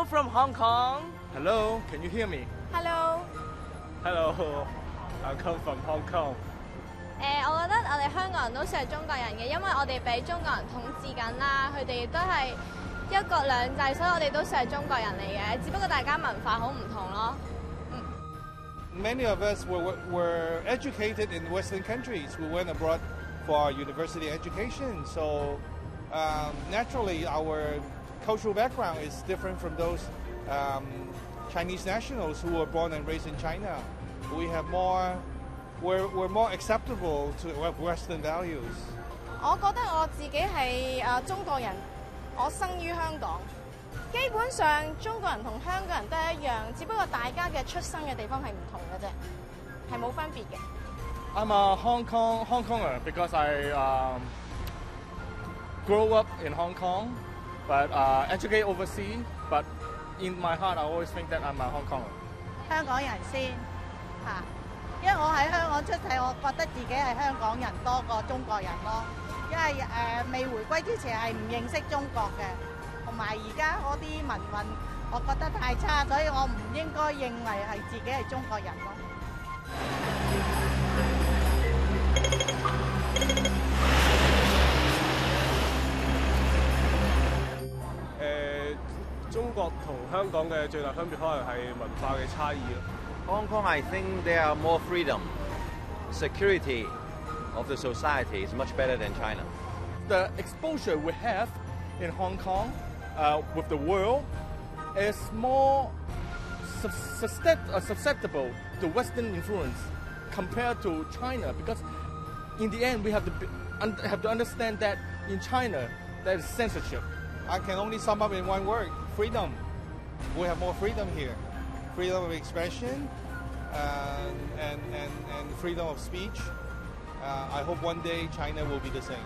from Hong Kong. Hello, can you hear me? Hello。 Hello, I come from Hong Kong. 我覺得我哋香港人都算係中國人嘅，因為我哋俾中國人統治緊啦，佢哋都係一國兩制，所以我哋都算係中國人嚟嘅，只不過大家文化好唔同咯。Many of us were educated in Western countries. We went abroad for our university education, so naturally our cultural background is different from those Chinese nationals who were born and raised in China. We're more acceptable to Western values. 我覺得我自己係中國人，我生於香港。基本上中國人同香港人都係一樣，只不過大家嘅出生嘅地方係唔同嘅啫，係冇分別嘅。I'm a Hong Konger because I grew up in Hong Kong, but educate overseas. But in my heart, I always think that I'm a Hong Konger. 香港人先嚇，因為我喺香港出世，我覺得自己係香港人多過中國人咯。因為未回歸之前係唔認識中國嘅，同埋而家嗰啲民運，我覺得太差，所以我唔應該認為係自己係中國人咯。中國同香港嘅最大分別可能係文化嘅差異咯。Hong Kong, I think there are more freedom. Security of the society is much better than China. The exposure we have in Hong Kong with the world is more susceptible to Western influence compared to China, because in the end we have to understand that in China there is censorship. I can only sum up in one word: freedom. We have more freedom here. Freedom of expression and freedom of speech. I hope one day China will be the same.